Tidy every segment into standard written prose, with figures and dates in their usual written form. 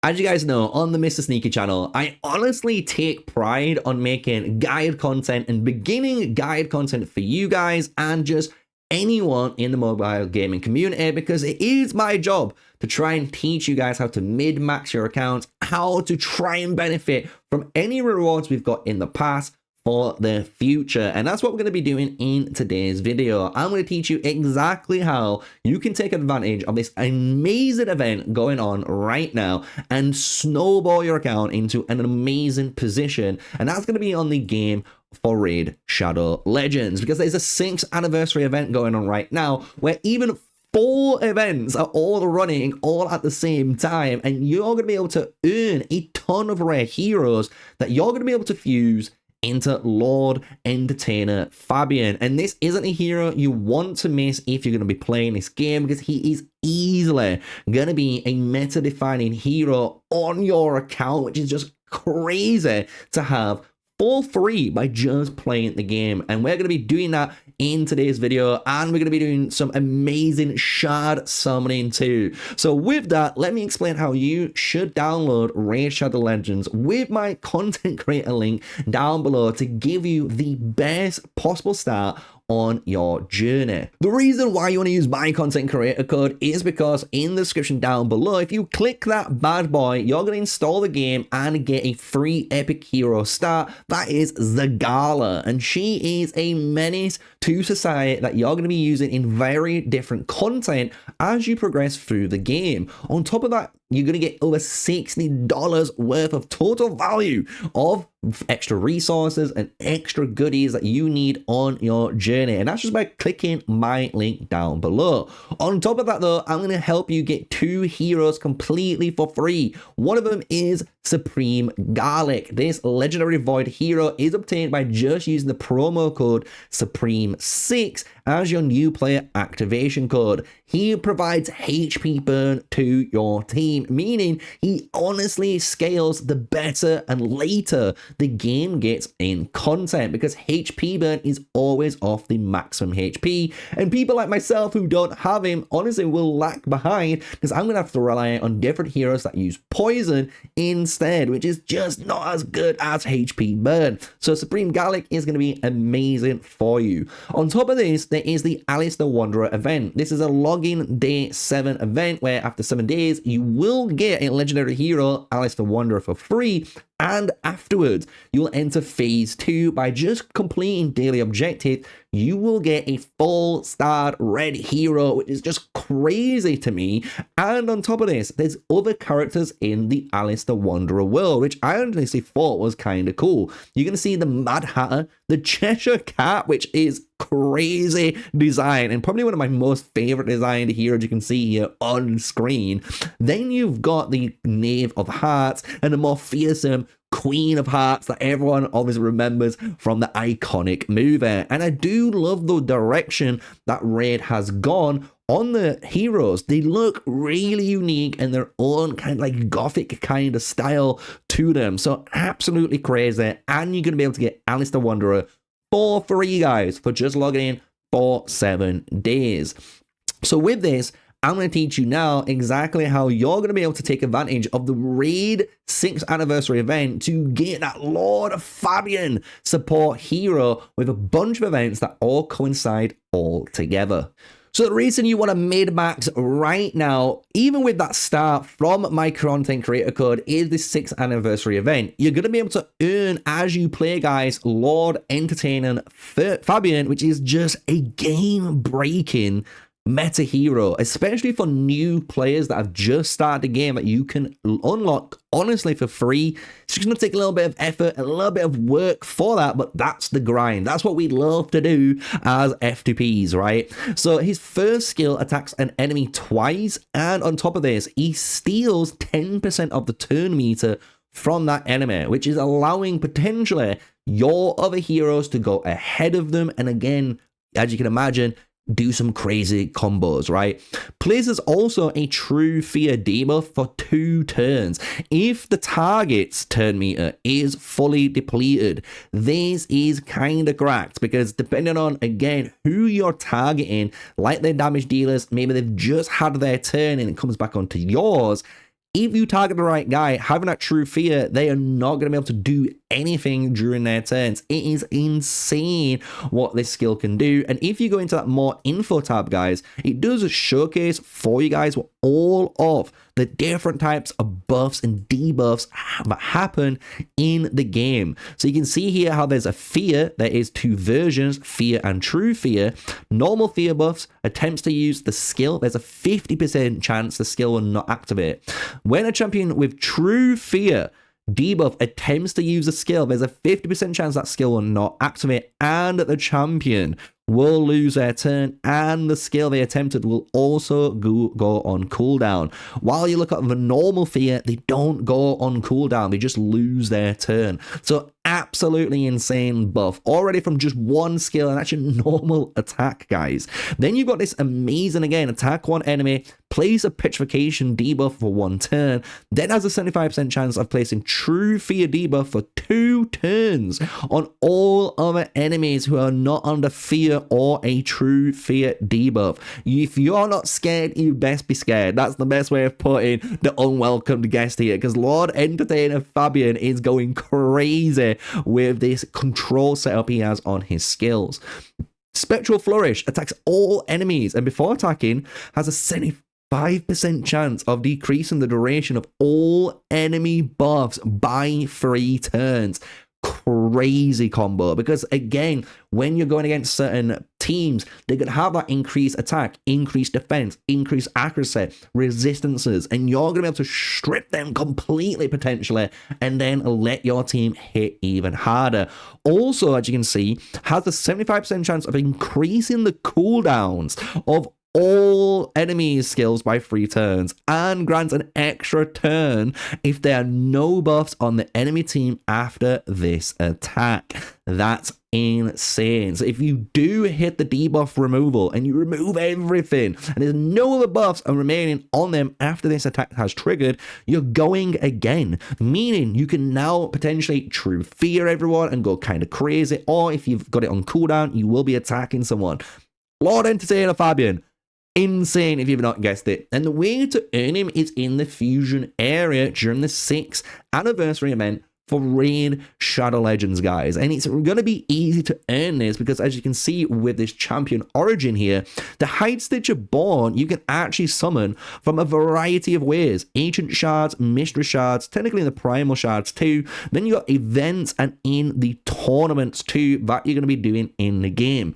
As you guys know, on the MrSneakyy channel, I honestly take pride on making guide content and beginning guide content for you guys and just anyone in the mobile gaming community, because it is my job to try and teach you guys how to min-max your accounts, how to try and benefit from any rewards we've got in the past for the future. And that's what we're going to be doing in today's video. I'm going to teach you exactly how you can take advantage of this amazing event going on right now and snowball your account into an amazing position. And that's going to be on the game for Raid Shadow Legends, because there's a 6th anniversary event going on right now where even 4 events are all running all at the same time, and you're going to be able to earn a ton of rare heroes that you're going to be able to fuse into Lord Entertainer Fabian. And this isn't a hero you want to miss if you're going to be playing this game, because he is easily going to be a meta-defining hero on your account, which is just crazy to have for free by just playing the game. And we're going to be doing that in today's video, and we're going to be doing some amazing shard summoning too. So with that, let me explain how you should download Raid Shadow Legends with my content creator link down below to give you the best possible start on your journey. The reason why you want to use my content creator code is because in the description down below, if you click that bad boy, you're going to install the game and get a free epic hero start. That is Zargala, and she is a menace to society that you're going to be using in very different content as you progress through the game. On top of that, you're going to get over $60 worth of total value of extra resources and extra goodies that you need on your journey. And that's just by clicking my link down below. On top of that though, I'm going to help you get 2 heroes completely for free. One of them is Supreme Garlic. This legendary void hero is obtained by just using the promo code Supreme6 as your new player activation code. He provides HP burn to your team, meaning he honestly scales the better and later the game gets in content, because HP burn is always off the maximum HP, and people like myself who don't have him honestly will lag behind, because I'm gonna have to rely on different heroes that use poison instead, which is just not as good as HP burn. So Supreme Garlic is going to be amazing for you. On top of this, there is the Alice the Wanderer event. This is a login day 7 event where after 7 days you will get a legendary hero, Alice the Wanderer, for free, and afterwards you will enter phase 2 by just completing daily objectives. You will get a full starred red hero, which is just crazy to me. And on top of this, there's other characters in the Alice the Wanderer world, which I honestly thought was kind of cool. You're going to see the Mad Hatter, the Cheshire Cat, which is crazy design and probably one of my most favorite designed heroes you can see here on screen. Then you've got the Knave of Hearts and the more fearsome Queen of Hearts that everyone always remembers from the iconic movie. And I do love the direction that Raid has gone on the heroes. They look really unique and their own kind of like gothic kind of style to them. So absolutely crazy. And you're going to be able to get Alice the Wanderer for free, guys, for just logging in for 7 days. So with this, I'm going to teach you now exactly how you're going to be able to take advantage of the Raid 6th anniversary event to get that Lord Fabian support hero with a bunch of events that all coincide all together. So the reason you want to mid-max right now, even with that start from my content creator code, is this 6th anniversary event. You're going to be able to earn as you play, guys, Lord Entertainer Fabian, which is just a game-breaking meta hero, especially for new players that have just started the game, that you can unlock honestly for free. It's just going to take a little bit of effort, a little bit of work for that, but that's the grind. That's what we love to do as F2Ps, right? So his first skill attacks an enemy twice, and on top of this, he steals 10% of the turn meter from that enemy, which is allowing potentially your other heroes to go ahead of them, and again, as you can imagine, do some crazy combos, right? Places also a true fear debuff for 2 turns. If the target's turn meter is fully depleted, this is kind of cracked, because depending on, again, who you're targeting, like their damage dealers, maybe they've just had their turn and it comes back onto yours, if you target the right guy, having that true fear, they are not going to be able to do anything during their turns. It is insane what this skill can do. And if you go into that more info tab, guys, it does showcase for you guys what all of the different types of buffs and debuffs that happen in the game. So you can see here how there's a fear. There is two versions, fear and true fear. Normal fear buffs, attempts to use the skill, there's a 50% chance the skill will not activate. When a champion with true fear debuff attempts to use a skill, there's a 50% chance that skill will not activate, and the champion will lose their turn, and the skill they attempted will also go on cooldown. While you look at the normal fear, they don't go on cooldown, they just lose their turn. So absolutely insane buff already from just one skill and actually normal attack, guys. Then you've got this amazing, again, attack one enemy, place a petrification debuff for one turn, then has a 75% chance of placing true fear debuff for 2 turns on all other enemies who are not under fear or a true fear debuff. If you're not scared, you best be scared. That's the best way of putting the unwelcomed guest here, because Lord Entertainer Fabian is going crazy with this control setup he has on his skills. Spectral Flourish attacks all enemies, and before attacking has a 75% chance of decreasing the duration of all enemy buffs by 3 turns. Crazy combo, because again, when you're going against certain teams, they're going to have that increased attack, increased defense, increased accuracy, resistances, and you're going to be able to strip them completely potentially and then let your team hit even harder. Also, as you can see, has a 75% chance of increasing the cooldowns of all enemies' skills by 3 turns, and grants an extra turn if there are no buffs on the enemy team after this attack. That's insane. So if you do hit the debuff removal and you remove everything and there's no other buffs are remaining on them after this attack has triggered, you're going again, meaning you can now potentially true fear everyone and go kind of crazy, or if you've got it on cooldown, you will be attacking someone. Lord Entertainer Fabian, insane if you've not guessed it. And the way to earn him is in the fusion area during the 6th anniversary event for Raid Shadow Legends, guys. And it's going to be easy to earn this because, as you can see with this champion origin here, the Hide Stitcher Born you can actually summon from a variety of ways. Ancient Shards, Mystery Shards, technically the Primal Shards too. Then you got events and in the tournaments too that you're going to be doing in the game.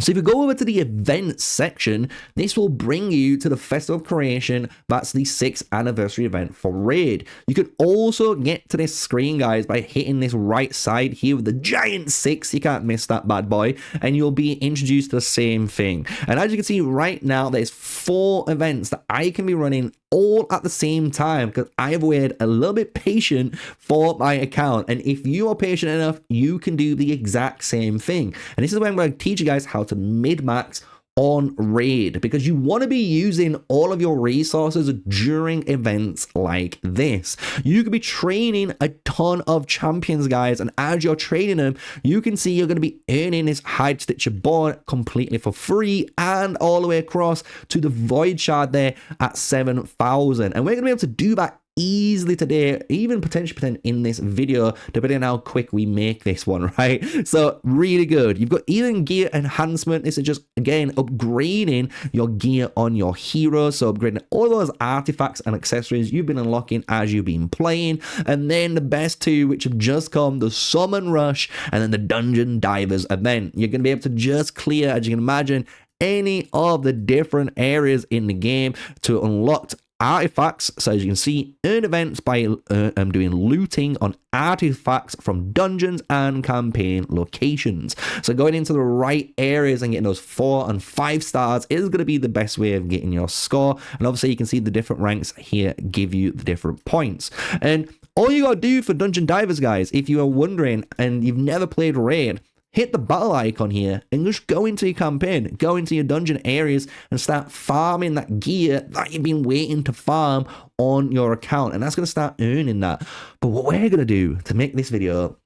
So if you go over to the events section, this will bring you to the Festival of Creation. That's the 6th anniversary event for Raid. You can also get to this screen, guys, by hitting this right side here with the giant 6. You can't miss that bad boy. And you'll be introduced to the same thing. And as you can see right now, there's 4 events that I can be running all at the same time because I have waited a little bit patient for my account. And if you are patient enough, you can do the exact same thing. And this is where I'm going to teach you guys how to mid-max on Raid, because you want to be using all of your resources during events like this. You could be training a ton of champions, guys, and as you're training them, you can see you're going to be earning this Hide Stitcher Born completely for free and all the way across to the Void Shard there at 7,000. And we're going to be able to do that easily today, even potentially in this video, depending on how quick we make this one, right? So really good. You've got even gear enhancement. This is just, again, upgrading your gear on your heroes. So upgrading all those artifacts and accessories you've been unlocking as you've been playing. And then the best 2, which have just come, the Summon Rush and then the Dungeon Divers event. You're going to be able to just clear, as you can imagine, any of the different areas in the game to unlock artifacts. So as you can see, earn events by doing looting on artifacts from dungeons and campaign locations. So going into the right areas and getting those 4 and 5 stars is going to be the best way of getting your score. And obviously you can see the different ranks here give you the different points. And all you got to do for Dungeon Divers, guys, if you are wondering and you've never played Raid, hit the battle icon here and just go into your campaign, go into your dungeon areas and start farming that gear that you've been waiting to farm on your account. And that's going to start earning that. But what we're going to do to make this video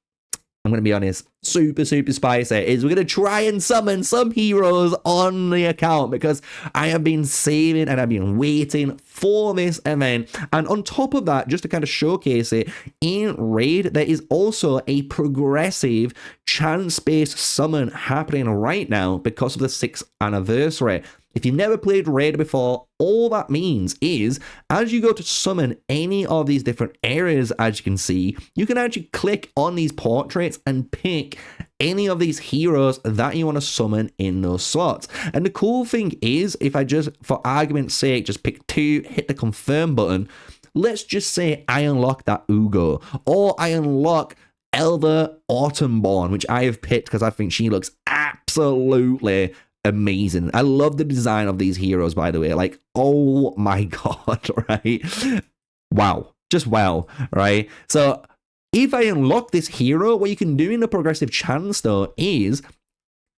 I'm going to be honest, super spicy, is we're going to try and summon some heroes on the account because I have been saving and I've been waiting for this event. And on top of that, just to kind of showcase it, in Raid, there is also a progressive chance-based summon happening right now because of the 6th anniversary. If you've never played Raid before, all that means is as you go to summon any of these different areas, as you can see, you can actually click on these portraits and pick any of these heroes that you want to summon in those slots. And the cool thing is, if I just, for argument's sake, just pick 2, hit the confirm button, let's just say I unlock that Ugo, or I unlock Elder Autumnborn, which I have picked because I think she looks absolutely amazing. I love the design of these heroes, by the way. Like, oh my god, right? Wow. Just wow, right? So if I unlock this hero, what you can do in the progressive chance, though, is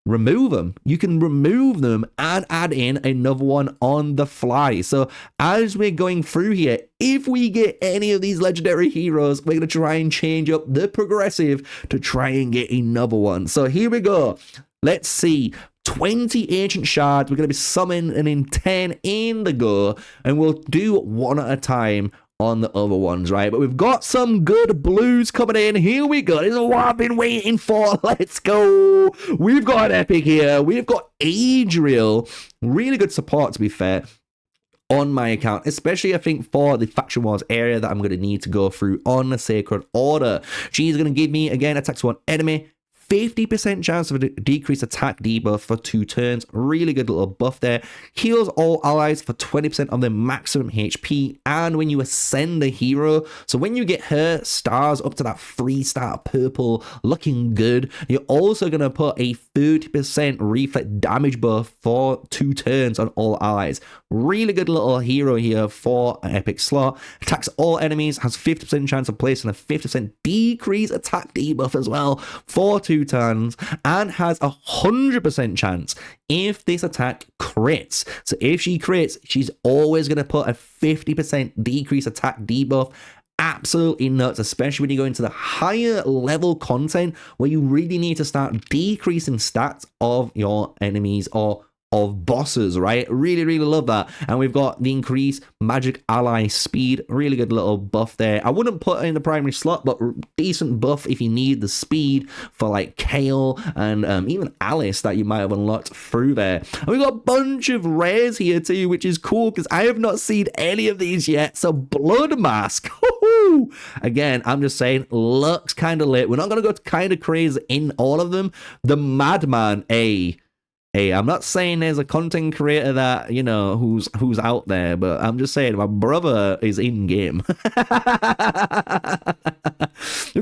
remove them. You can remove them and add in another one on the fly. So as we're going through here, if we get any of these legendary heroes, we're going to try and change up the progressive to try and get another one. So here we go. Let's see. 20 ancient shards. We're going to be summoning in 10 in the go, and we'll do one at a time on the other ones, right? But we've got some good blues coming in. Here we go. This is what I've been waiting for. Let's go. We've got an epic here. We've got Adriel. Really good support, to be fair, on my account, especially I think for the Faction Wars area that I'm going to need to go through on the Sacred Order. She's going to give me, again, attacks one enemy, 50% chance of a decreased attack debuff for 2 turns. Really good little buff there. Heals all allies for 20% of their maximum HP. And when you ascend the hero, so when you get her stars up to that 3-star purple, looking good, you're also going to put a 30% reflect damage buff for 2 turns on all allies. Really good little hero here for an epic slot. Attacks all enemies, has 50% chance of placing a 50% decrease attack debuff as well for 2 turns, and has a 100% chance if this attack crits. So if she crits, she's always going to put a 50% decrease attack debuff. Absolutely nuts, especially when you go into the higher level content where you really need to start decreasing stats of your enemies or of bosses, right? Really love that. And we've got the increased magic ally speed. Really good little buff there. I wouldn't put it in the primary slot, but decent buff if you need the speed for like Kale and even Alice that you might have unlocked through there. And we've got a bunch of rares here too, which is cool because I have not seen any of these yet. So Blood Mask. Again, I'm just saying, looks kind of lit. We're not going to go kind of crazy in all of them. The Madman, Hey, I'm not saying there's a content creator that, you know, who's out there, but I'm just saying my brother is in game. We've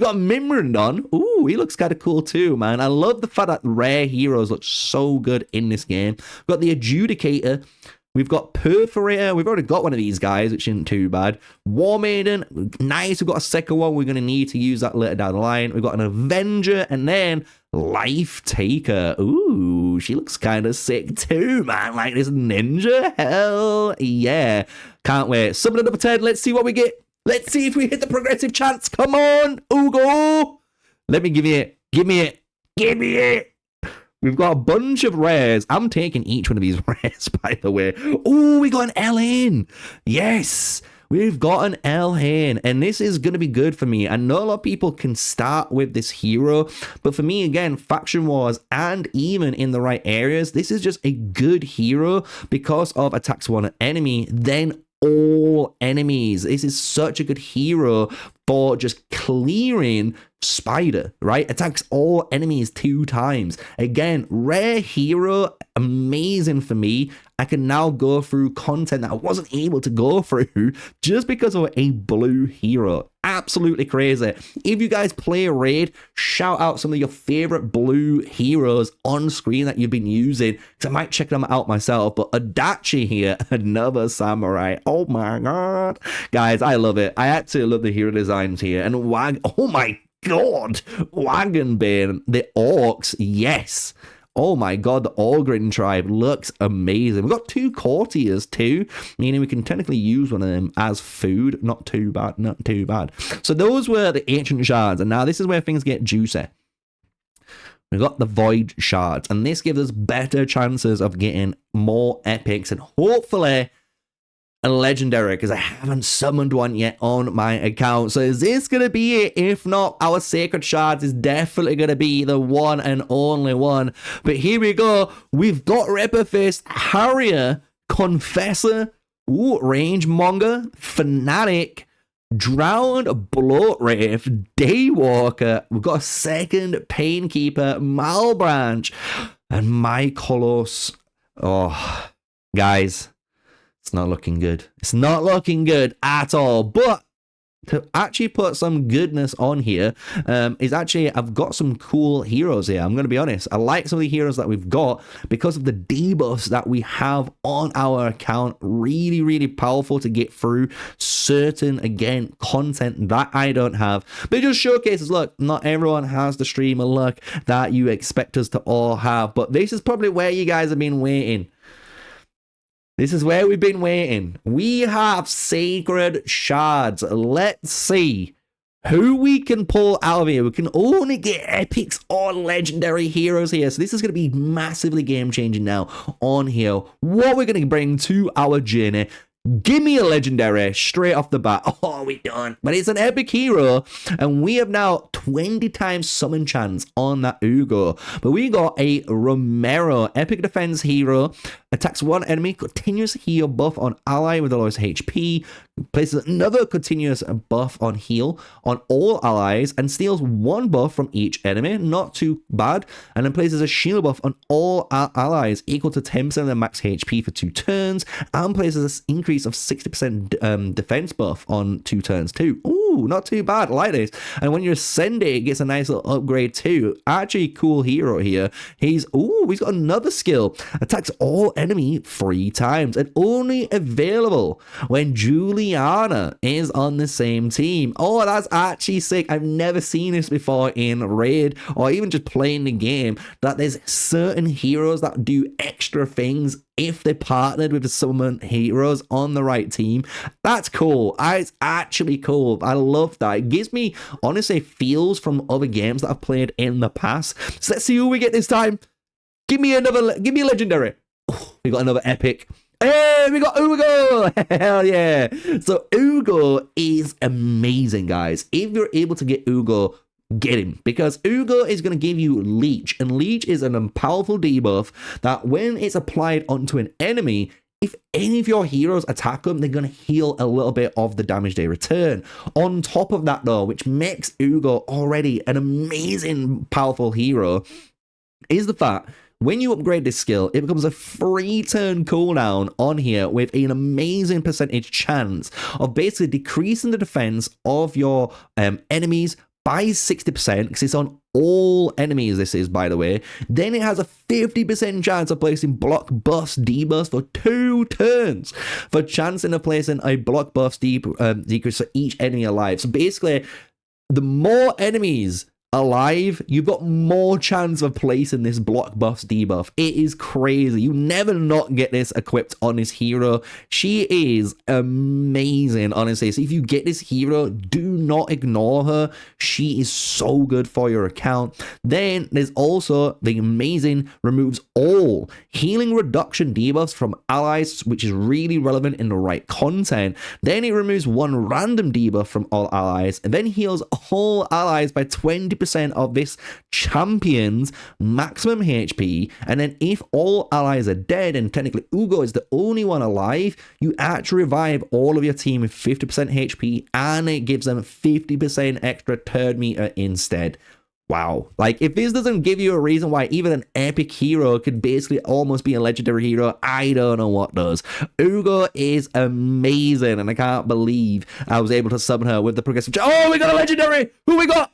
got Mimrandon. Ooh, he looks kind of cool too, man. I love the fact that rare heroes look so good in this game. We've got the Adjudicator. We've got Perforator. We've already got one of these guys, which isn't too bad. War Maiden. Nice. We've got a second one. We're going to need to use that later down the line. We've got an Avenger. And then Life Taker. Ooh, she looks kind of sick too, man. Like this ninja. Hell yeah. Can't wait. Summon another 10. Let's see what we get. Let's see if we hit the progressive chance. Come on, Ugo. Let me give you it. Give me it. Give me it. We've got a bunch of rares. I'm taking each one of these rares, by the way. Oh, we got an L-Hane. Yes, we've got an L-Hane. And this is going to be good for me. I know a lot of people can start with this hero. But for me, again, Faction Wars and even in the right areas, this is just a good hero because of attacks one enemy, then all enemies. This is such a good hero for just clearing Spider, right? Attacks all enemies 2 times. Again, rare hero, amazing for me. I can now go through content that I wasn't able to go through just because of a blue hero. Absolutely crazy. If you guys play Raid, shout out some of your favorite blue heroes on screen that you've been using, because I might check them out myself. But Adachi here, another samurai. Oh my god. Guys, I love it. I actually love the hero designs here. And oh my god, Wagonbane, the orcs, yes. Oh my god, the Orgrin tribe looks amazing. We've got 2 courtiers too, meaning we can technically use one of them as food. Not too bad, not too bad. So those were the ancient shards, and now this is where things get juicy. We've got the Void Shards, and this gives us better chances of getting more epics and hopefully a legendary, because I haven't summoned one yet on my account. So is this going to be it? If not, our Sacred Shards is definitely going to be the one and only one. But here we go. We've got Ripper Fist, Harrier, Confessor, Range Monger, Fanatic, Drowned Bloat Wraith, Daywalker. We've got a second Painkeeper, Malbranch, and Mykolos. Oh, guys, it's not looking good. It's not looking good at all. But to actually put some goodness on here is actually, I've got some cool heroes here. I'm going to be honest. I like some of the heroes that we've got because of the debuffs that we have on our account. Really, really powerful to get through certain, again, content that I don't have. But it just showcases, look, not everyone has the streamer luck that you expect us to all have. But this is probably where you guys have been waiting. This is where we've been waiting. We have Sacred Shards. Let's see who we can pull out of here. We can only get epics or legendary heroes here. So this is going to be massively game-changing now on here. What we're going to bring to our journey. Give me a legendary straight off the bat. Oh, we done. But it's an epic hero. And we have now 20 times summon chance on that Ugo. But we got a Romero, epic defense hero. Attacks one enemy, continuous heal buff on ally with the lowest HP. Places another continuous buff on heal on all allies. And steals one buff from each enemy. Not too bad. And then places a shield buff on all allies equal to 10% of their max HP for 2 turns. And places an increase of 60% defense buff on 2 turns too. Ooh, not too bad. I like this. And when you ascend it, it gets a nice little upgrade too. Actually, cool hero here. He's got another skill. Attacks all enemy 3 times and only available when Juliana is on the same team. Oh, that's actually sick. I've never seen this before in Raid or even just playing the game, that there's certain heroes that do extra things if they partnered with some heroes on the right team. That's cool. It's actually cool. I love that. It gives me, honestly, feels from other games that I've played in the past. So let's see who we get this time. Give me a legendary. Oh, we got another epic. Hey, we got Ugo! Hell yeah! So Ugo is amazing, guys. If you're able to get Ugo, get him, because Ugo is going to give you Leech, and Leech is a powerful debuff that when it's applied onto an enemy, if any of your heroes attack them, they're going to heal a little bit of the damage they return. On top of that though, which makes Ugo already an amazing powerful hero, is the fact when you upgrade this skill, it becomes a 3-turn cooldown on here with an amazing percentage chance of basically decreasing the defense of your enemies by 60%, because it's on all enemies, this is, by the way. Then it has a 50% chance of placing block buffs debuffs for 2 turns, for chancing of placing a block buffs decrease for each enemy alive. So basically, the more enemies alive, you've got more chance of placing this block buffs debuff. It is crazy. You never not get this equipped on this hero. She is amazing, honestly. So if you get this hero, do not ignore her. She is so good for your account. Then there's also the amazing removes all healing reduction debuffs from allies, which is really relevant in the right content. Then it removes 1 random debuff from all allies, and then heals all allies by 20% of this champion's maximum HP. And then if all allies are dead and technically Ugo is the only one alive, you actually revive all of your team with 50% HP, and it gives them 50% extra turn meter instead. Wow. Like, if this doesn't give you a reason why even an epic hero could basically almost be a legendary hero, I don't know what does. Ugo is amazing, and I can't believe I was able to summon her with the progressive. Oh, we got a legendary! Who we got?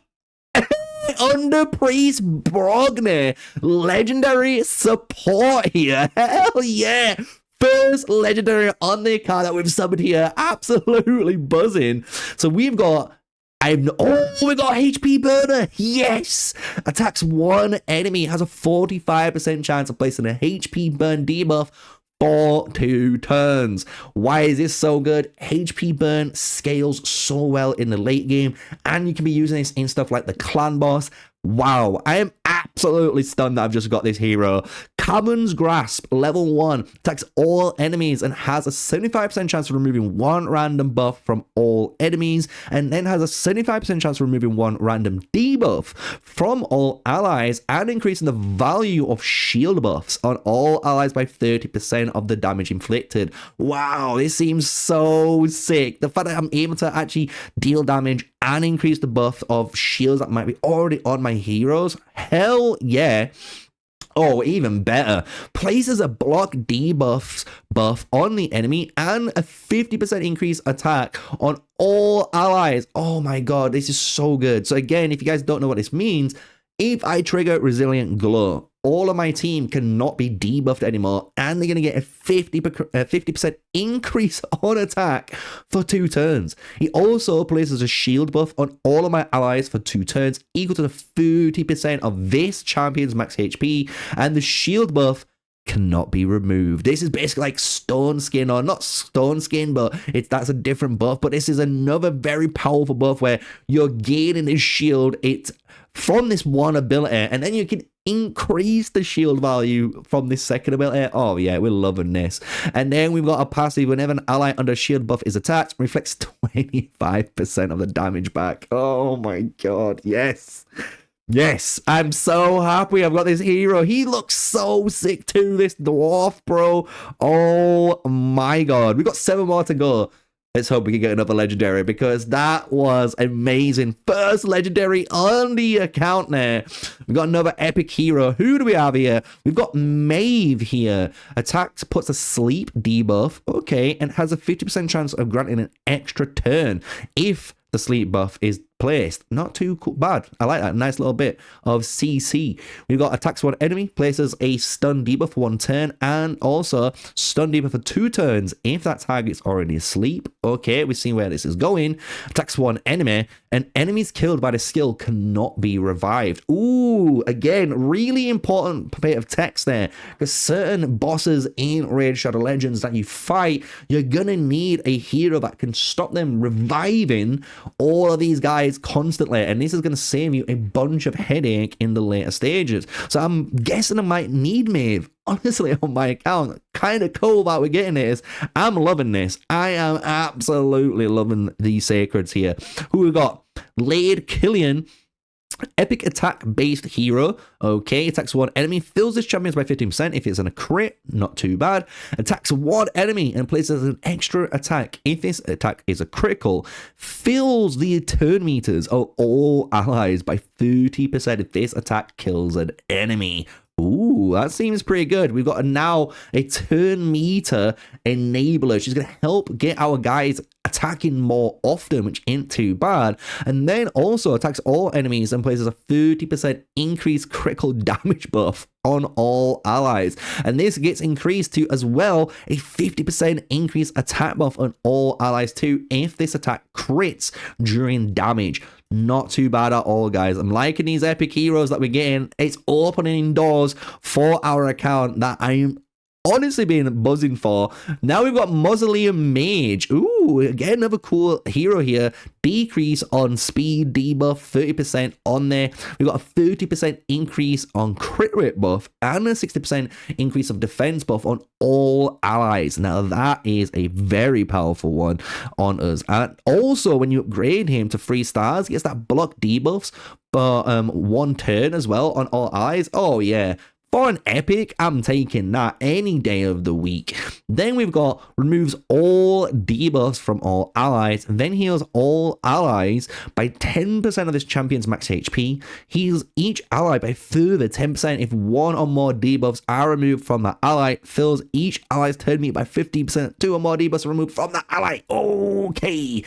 Under Priest Brogner, legendary support here. Hell yeah! First legendary on the account that we've summoned here. Absolutely buzzing. So we've got we got HP burner. Yes! Attacks one enemy, has a 45% chance of placing a HP burn debuff for 2 turns. Why is this so good? HP burn scales so well in the late game, and you can be using this in stuff like the clan boss, Wow, I am absolutely stunned that I've just got this hero. Carbon's Grasp, level 1, attacks all enemies and has a 75% chance of removing one random buff from all enemies, and then has a 75% chance of removing one random debuff from all allies, and increasing the value of shield buffs on all allies by 30% of the damage inflicted. Wow, this seems so sick. The fact that I'm able to actually deal damage and increase the buff of shields that might be already on my heroes. Hell yeah. Oh, even better. Places a block debuffs buff on the enemy and a 50% increase attack on all allies. Oh my god, this is so good. So again, if you guys don't know what this means, if I trigger Resilient Glow, all of my team cannot be debuffed anymore, and they're going to get a 50% increase on attack for 2 turns. He also places a shield buff on all of my allies for 2 turns, equal to the 30% of this champion's max HP, and the shield buff cannot be removed. This is basically like Stone Skin, or not Stone Skin, but that's a different buff. But this is another very powerful buff where you're gaining this shield. It's from this one ability, and then you can increase the shield value from this second ability. Oh yeah, we're loving this. And then we've got a passive: whenever an ally under shield buff is attacked, reflects 25% of the damage back. Oh my god, yes. Yes, I'm so happy I've got this hero. He looks so sick too, this dwarf, bro. Oh my god. We've got 7 more to go. Let's hope we can get another legendary, because that was amazing. First legendary on the account there. We've got another epic hero. Who do we have here? We've got Maeve here. Attacks puts a sleep debuff. Okay, and has a 50% chance of granting an extra turn if the sleep buff is placed. Not too bad. I like that. Nice little bit of CC. We've got attacks one enemy, places a stun debuff for 1 turn, and also stun debuff for 2 turns if that target's already asleep. Okay, we've seen where this is going. Attacks one enemy, and enemies killed by the skill cannot be revived. Ooh, again, really important bit of text there, because certain bosses in Raid Shadow Legends that you fight, you're gonna need a hero that can stop them reviving all of these guys constantly, and this is going to save you a bunch of headache in the later stages. So I'm guessing I might need Maeve, honestly, on my account. Kind of cool that we're getting this. I'm loving this. I am absolutely loving these sacreds here. Who we got? Lade Killian. Epic attack based hero. Okay, attacks one enemy, fills this champions by 15% if it's in a crit, not too bad. Attacks one enemy and places an extra attack if this attack is a critical. Fills the turn meters of all allies by 30% if this attack kills an enemy. Ooh, that seems pretty good. We've got now a turn meter enabler. She's going to help get our guys attacking more often, which ain't too bad. And then also attacks all enemies and places a 30% increased critical damage buff on all allies. And this gets increased to as well a 50% increased attack buff on all allies too if this attack crits during damage. Not too bad at all, guys. I'm liking these epic heroes that we're getting. It's opening doors for our account that I'm honestly been buzzing for. Now we've got Mausoleum Mage. Ooh, again, another cool hero here. Decrease on speed debuff, 30% on there. We've got a 30% increase on crit rate buff and a 60% increase of defense buff on all allies. Now that is a very powerful one on us. And also when you upgrade him to 3 stars, he gets that block debuffs for 1 turn as well on all allies. Oh yeah. For an epic, I'm taking that any day of the week. Then we've got removes all debuffs from all allies, and then heals all allies by 10% of this champion's max HP. Heals each ally by further 10% if 1 or more debuffs are removed from that ally. Fills each ally's turn meter by 15%. 2 or more debuffs are removed from that ally. Okay.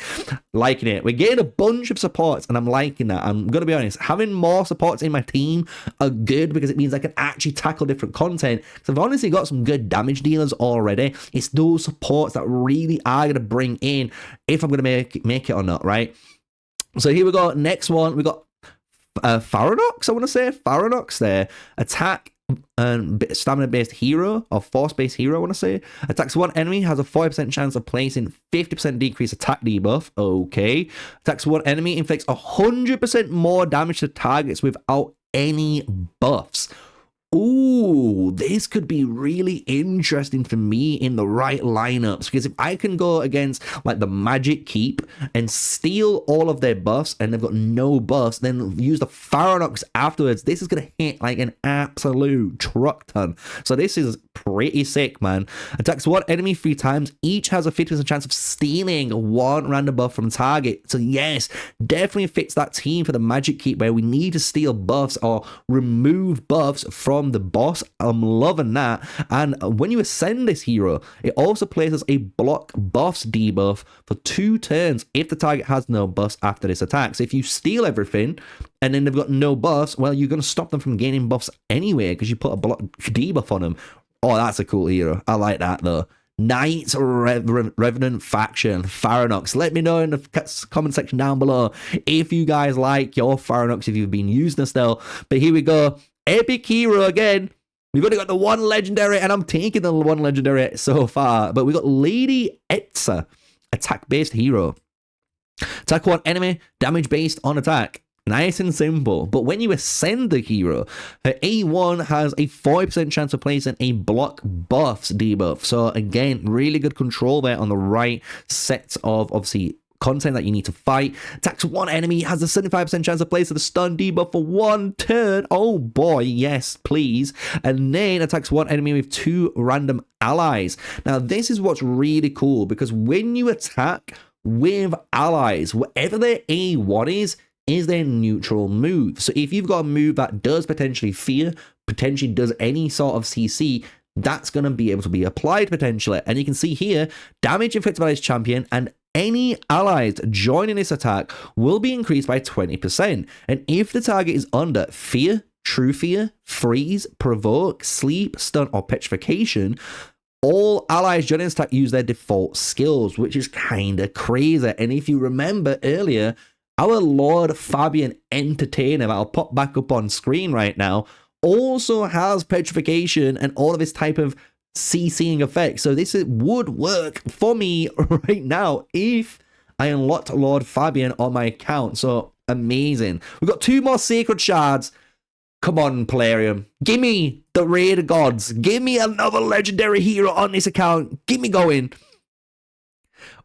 Liking it. We're getting a bunch of supports, and I'm liking that. I'm going to be honest. Having more supports in my team are good because it means I can actually tackle different content. So I've honestly got some good damage dealers already. It's those supports that really are going to bring in if I'm going to make it or not, right? So here we go. Next one, we got Faranox, I want to say. Faranox there. Attack stamina-based hero, or force-based hero, I want to say. Attacks one enemy, has a 40% chance of placing 50% decreased attack debuff. Okay. Attacks one enemy, inflicts 100% more damage to targets without any buffs. Ooh, this could be really interesting for me in the right lineups, because if I can go against like the Magic Keep and steal all of their buffs and they've got no buffs, then use the Pharaohs afterwards, this is going to hit like an absolute truck ton. So this is pretty sick, man. Attacks one enemy 3 times, each has a 50% chance of stealing one random buff from target. So yes, definitely fits that team for the Magic Keep where we need to steal buffs or remove buffs from the boss. I'm loving that. And when you ascend this hero, it also places a block buffs debuff for 2 turns if the target has no buffs after this attack. So if you steal everything and then they've got no buffs, well, you're going to stop them from gaining buffs anyway because you put a block debuff on them. Oh, that's a cool hero. I like that though. Knights Revenant Faction, Pharaohs. Let me know in the comment section down below if you guys like your Pharaohs, if you've been using this still. But here we go. Epic hero again. We've only got the 1 legendary, and I'm taking the 1 legendary so far. But we got Lady Etza, attack-based hero. Attack 1 enemy, damage based on attack. Nice and simple. But when you ascend the hero, her A1 has a 40% chance of placing a block buffs debuff. So again, really good control there on the right sets of obviously content that you need to fight. Attacks 1 enemy, has a 75% chance of placing a stun debuff for 1 turn. Oh boy, yes, please. And then attacks 1 enemy with 2 random allies. Now this is what's really cool, because when you attack with allies, whatever their A1 is their neutral move. So if you've got a move that does potentially fear, potentially does any sort of CC, that's going to be able to be applied potentially. And you can see here, damage inflicted by this champion and any allies joining this attack will be increased by 20%. And if the target is under fear, true fear, freeze, provoke, sleep, stun, or petrification, all allies joining this attack use their default skills, which is kind of crazy. And if you remember earlier, our Lord Fabian Entertainer, that I'll pop back up on screen right now, also has petrification and all of this type of CCing effects. So this would work for me right now if I unlocked Lord Fabian on my account. So amazing. We've got 2 more sacred shards. Come on, Plarium. Give me the Raid of Gods. Give me another legendary hero on this account. Give me going.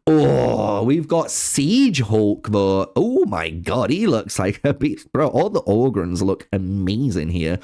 Oh, we've got Siege Hulk though. Oh my god, he looks like a beast. Bro, all the Ogrons look amazing here.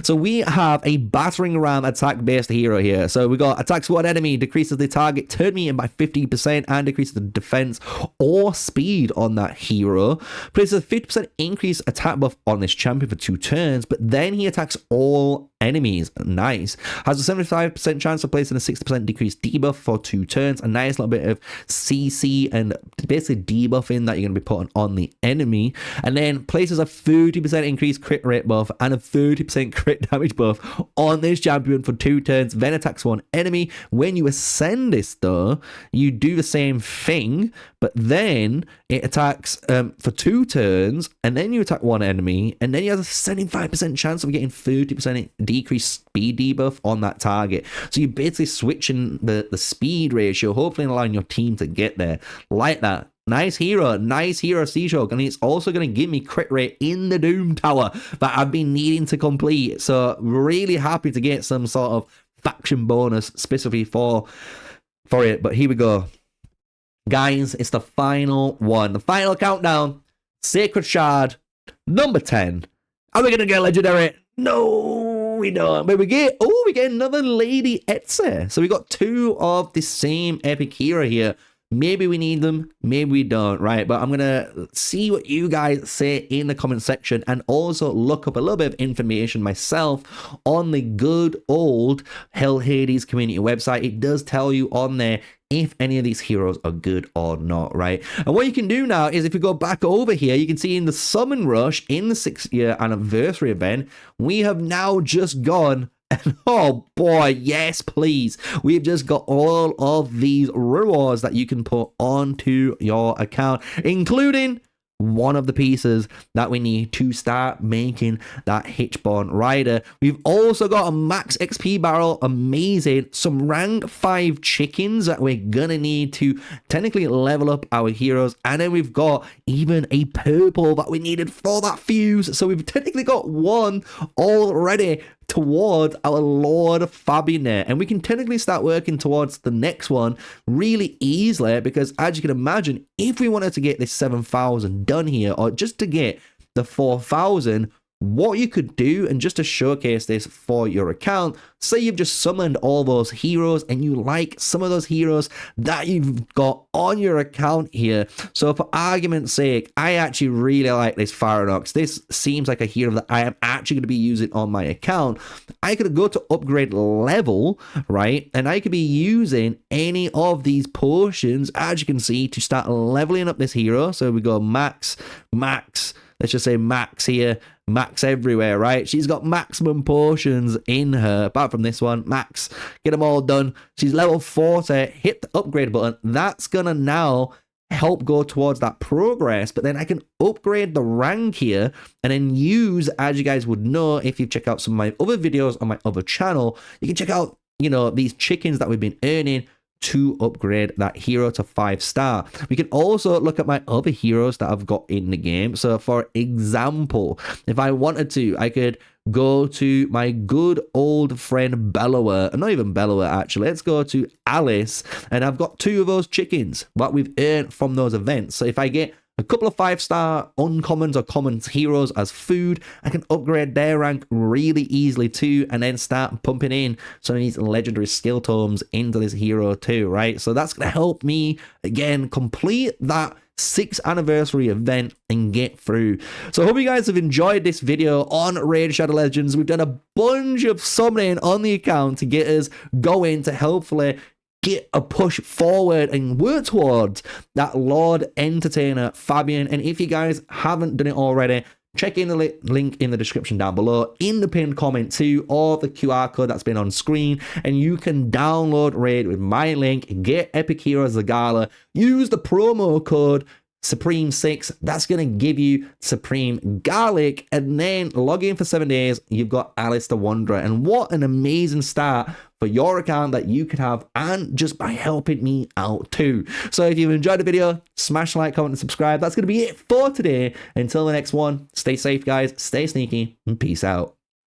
So we have a battering ram attack-based hero here. So we got attacks 1 enemy, decreases the target turn meter by 50% and decreases the defense or speed on that hero. Places a 50% increased attack buff on this champion for 2 turns, but then he attacks all enemies. Nice. Has a 75% chance of placing a 60% decreased debuff for 2 turns. A nice little bit of CC and basically debuffing that you're going to be putting on the enemy. And then places a 30% increased crit rate buff and a 30% crit damage buff on this champion for 2 turns. Then attacks 1 enemy. When you ascend this though, you do the same thing, but then it attacks for 2 turns, and then you attack 1 enemy, and then you have a 75% chance of getting 30% decreased speed debuff on that target. So you're basically switching the speed ratio, hopefully allowing your team to get there like that. Nice hero, Siege Hulk, and it's also going to give me crit rate in the Doom Tower that I've been needing to complete. So really happy to get some sort of faction bonus specifically for it. But here we go. Guys, it's the final one. The final countdown. Sacred Shard, number 10. Are we going to get legendary? No, we don't. But we get another Lady Etza. So we got 2 of the same epic hero here. Maybe we need them, maybe we don't, right? But I'm going to see what you guys say in the comment section and also look up a little bit of information myself on the good old Hell Hades community website. It does tell you on there if any of these heroes are good or not, right? And what you can do now is if we go back over here, you can see in the Summon Rush in the 6th year anniversary event, we have now just gone. And oh boy, yes, please. We've just got all of these rewards that you can put onto your account, including one of the pieces that we need to start making that Hitchborn rider. We've also got a max XP barrel, amazing, some rank 5 chickens that we're gonna need to technically level up our heroes, and then we've got even a purple that we needed for that fuse. So we've technically got one already towards our Lord Fabian there, and we can technically start working towards the next one really easily, because as you can imagine, if we wanted to get this 7,000 done here, or just to get the 4,000, what you could do, and just to showcase this for your account, say you've just summoned all those heroes and you like some of those heroes that you've got on your account here. So for argument's sake, I actually really like this Faranox. This seems like a hero that I am actually going to be using on my account. I could go to upgrade level, right? And I could be using any of these potions, as you can see, to start leveling up this hero. So we go max, let's just say max here, max everywhere, right? She's got maximum potions in her, apart from this one, max. Get them all done. She's level 40, hit the upgrade button. That's gonna now help go towards that progress, but then I can upgrade the rank here and then use, as you guys would know, if you check out some of my other videos on my other channel, you can check out, you know, these chickens that we've been earning to upgrade that hero to 5-star. We can also look at my other heroes that I've got in the game. So for example, if I wanted to, I could go to my good old friend Bellower, not even Bellower actually, let's go to Alice, and I've got 2 of those chickens, what we've earned from those events. So if I get a couple of 5-star uncommons or common heroes as food, I can upgrade their rank really easily too, and then start pumping in some of these legendary skill tomes into this hero too, right? So that's going to help me, again, complete that 6th anniversary event and get through. So I hope you guys have enjoyed this video on Raid Shadow Legends. We've done a bunch of summoning on the account to get us going to hopefully get a push forward and work towards that Lord Entertainer Fabian. And if you guys haven't done it already, check in the link in the description down below, in the pinned comment too, or the QR code that's been on screen, and you can download Raid with my link, get Epic Hero Zargala, use the promo code Supreme6, that's going to give you Supreme Garlic, and then log in for 7 days, you've got Alice the Wanderer. And what an amazing start for your account that you could have, and just by helping me out too. So if you've enjoyed the video, smash like, comment, and subscribe. That's going to be it for today. Until the next one, stay safe guys, stay sneaky, and peace out.